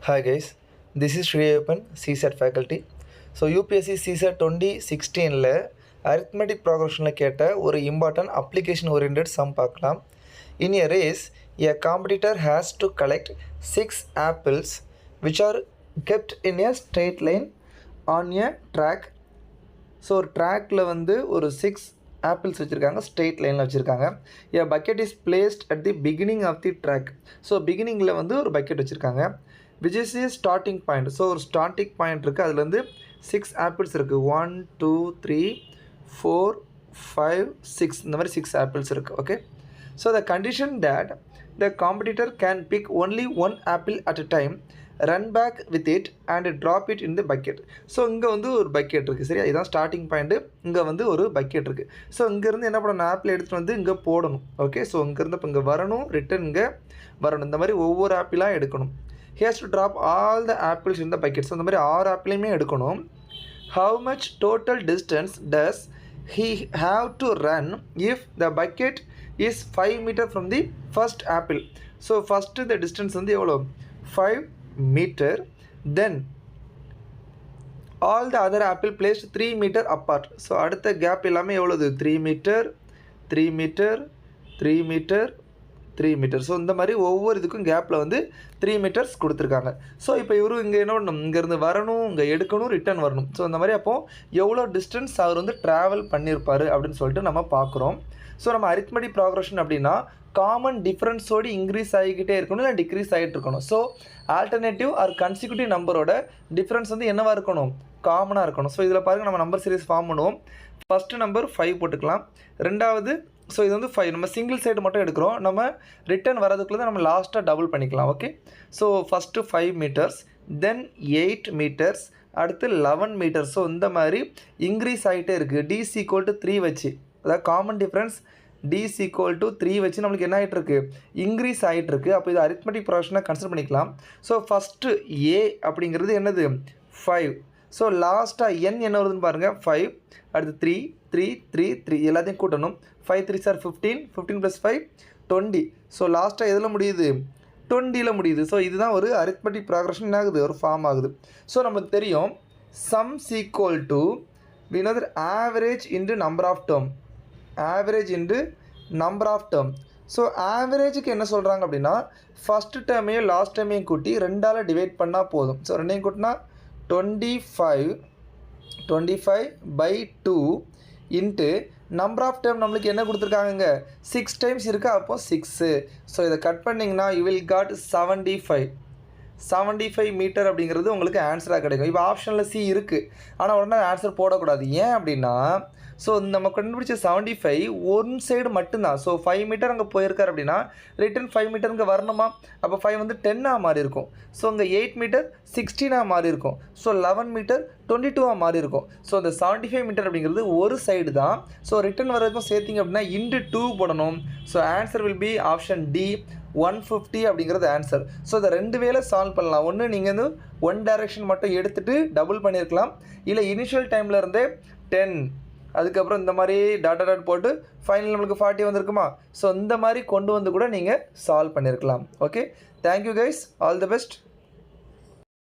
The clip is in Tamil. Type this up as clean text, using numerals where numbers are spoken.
Hi guys, this is Sriyapan, CSAT faculty. So UPSC CSAT 2016ல arithmetic progressionல கேட்ட ஒரு important application oriented sum பார்க்கலாம். In a race, a competitor has to collect 6 apples which are kept in a straight line on a track. So ஒரு ட்ராக்கில் வந்து ஒரு 6 ஆப்பிள்ஸ் வச்சுருக்காங்க, ஸ்ட்ரெயிட் லைனில் வச்சுருக்காங்க. A bucket is placed at the beginning of the track. So பிகினிங்கில் வந்து ஒரு பக்கெட் வச்சுருக்காங்க. Which is a starting point. So ஒரு ஸ்டார்டிங் பாயிண்ட் இருக்குது, அதுலேருந்து 6 ஆப்பிள்ஸ் இருக்குது. 1 2 3 4 5 6 இந்த மாதிரி 6 ஆப்பிள்ஸ் இருக்குது. Okay, so the condition that the competitor can pick only 1 apple at a time, run back with it and drop it in the bucket. So இங்கே வந்து ஒரு பக்கெட் இருக்குது, சரியா? இதுதான் ஸ்டார்டிங் பாயிண்ட்டு. இங்கே வந்து ஒரு பக்கெட் இருக்குது. ஸோ இங்கேருந்து என்ன பண்ணணும், ஆப்பிள் எடுத்துகிட்டு வந்து இங்கே போடணும். ஓகே, ஸோ இங்கேருந்து இப்போ இங்கே வரணும், ரிட்டன் இங்கே வரணும். இந்த மாதிரி ஒவ்வொரு ஆப்பிளாக எடுக்கணும். He has to drop all the apples in the bucket. So இந்த மாதிரி 6 ஆப்பிளையுமே எடுக்கணும். How much total distance does he have to run if the bucket is 5 meter from the first apple. So first the distance வந்து எவ்வளோ, 5 meter. Then all the other apple placed 3 meter apart. So அடுத்த கேப் எல்லாமே எவ்வளோது, 3 meter 3 meter 3 meter 3 meter. So இந்த மாதிரி ஒவ்வொரு இதுக்கும் கேப்பில் வந்து 3 meters கொடுத்துருக்காங்க. ஸோ இப்போ இவரும் இங்கே என்ன பண்ணணும், இங்கேருந்து வரணும், இங்கே எடுக்கணும், ரிட்டர்ன் வரணும். ஸோ இந்த மாதிரி அப்போது எவ்வளோ டிஸ்டன்ஸ் அவர் வந்து ட்ராவல் பண்ணியிருப்பார் அப்படின்னு சொல்லிட்டு நம்ம பார்க்குறோம். ஸோ நம்ம அரித்மெட்டிக் ப்ராக்ரஷன் அப்படின்னா காமன் டிஃப்ரென்ஸோடு இன்க்ரீஸ் ஆகிக்கிட்டே இருக்கணும், இல்லை டிக்ரீஸ் ஆகிட்டு இருக்கணும். ஸோ ஆல்டர்னேட்டிவ் ஆர் கன்சிக்யூட்டிவ் நம்பரோட டிஃப்ரென்ஸ் வந்து என்னவாக இருக்கணும், காமனாக இருக்கணும். ஸோ இதில் பாருங்கள், நம்ம நம்பர் சீரிஸ் ஃபார்ம் பண்ணுவோம். ஃபஸ்ட்டு நம்பர் 5 போட்டுக்கலாம். ரெண்டாவது, ஸோ இது வந்து 5, நம்ம சிங்கிள் சைடு மட்டும் எடுக்கிறோம். நம்ம ரிட்டர்ன் வரதுக்குள்ளே தான் நம்ம லாஸ்ட்டாக டபுள் பண்ணிக்கலாம். ஓகே, ஸோ ஃபஸ்ட்டு 5 meters, தென் 8 meters, அடுத்து 11 meters. ஸோ இந்த மாதிரி இன்க்ரீஸ் ஆகிட்டே இருக்குது. d = 3 வச்சு, அதாவது காமன் டிஃப்ரென்ஸ் d = 3 வச்சு நம்மளுக்கு என்ன ஆகிட்டு இருக்கு, இன்க்ரீஸ் ஆகிட்டு இருக்குது. அப்போ இது அரித்மெட்டிக் ப்ராக்ரஷனாக கன்சிடர் பண்ணிக்கலாம். ஸோ ஃபஸ்ட்டு a அப்படிங்கிறது என்னது, 5. ஸோ லாஸ்ட்டாக n என்ன வருதுன்னு பாருங்கள், 5, அடுத்து 3 3 3 3 எல்லாத்தையும் கூட்டணும். 5 3s are 15, 15 + 5 20. ஸோ லாஸ்ட்டாக எதில் முடியுது, 20ல் முடியுது. ஸோ இதுதான் ஒரு அரித்மெட்டிக் ப்ராக்ரஷன் என்ன ஆகுது, ஒரு ஃபார்ம் ஆகுது. ஸோ நமக்கு தெரியும் sums equal to we know that average into number of term, average into number of term. So ஆவரேஜுக்கு என்ன சொல்கிறாங்க அப்படின்னா, ஃபஸ்ட்டு டேர்மையும் லாஸ்ட் டேர்மையும் கூட்டி 2ஆல் டிவைட் பண்ணால் போதும். ஸோ ரெண்டையும் கூட்டினா 25/2 இன்ட்டு நம்பர் ஆஃப் டைம் நம்மளுக்கு என்ன கொடுத்துருக்காங்க, 6 டைம்ஸ் இருக்குது, அப்போது 6. ஸோ இதை கட் பண்ணிங்கன்னா யூ வில் காட் 75 மீட்டர் அப்படிங்கிறது உங்களுக்கு ஆன்சராக கிடைக்கும். இப்போ ஆப்ஷனில் சி இருக்குது, ஆனால் உடனே ஆன்சர் போடக்கூடாது. ஏன் அப்படின்னா, ஸோ நம்ம கண்டுபிடிச்ச 75 ஒன் சைடு மட்டும்தான். ஸோ 5 மீட்டர் அங்கே போயிருக்கார் அப்படின்னா ரிட்டன் 5 மீட்டர் இங்கே வரணுமா, அப்போ 5 வந்து 10ஆக மாறி இருக்கும். ஸோ இங்கே 8 மீட்டர் 16ஆக மாறி இருக்கும். ஸோ 11 மீட்டர் 22ஆக மாறி இருக்கும். ஸோ அந்த 75 மீட்டர் அப்படிங்கிறது ஒரு சைடு தான். ஸோ ரிட்டன் வர்றதுக்கும் சேர்த்திங்க அப்படின்னா இன்ட்டு 2 போடணும். So answer will be option D, 150 அப்படிங்கிறது ஆன்சர். ஸோ இதை 2 வேலை சால்வ் பண்ணலாம். ஒன்று நீங்கள் வந்து 1 டைரெக்ஷன் மட்டும் எடுத்துகிட்டு டபுள் பண்ணியிருக்கலாம், இல்லை இனிஷியல் டைமில் இருந்தே 10, அதுக்கப்புறம் இந்த மாதிரி டாட் போட்டு ஃபைனல் நம்மளுக்கு 40 வந்திருக்குமா. ஸோ இந்த மாதிரி கொண்டு வந்து கூட நீங்கள் சால்வ் பண்ணியிருக்கலாம். Okay, thank you guys, all the best.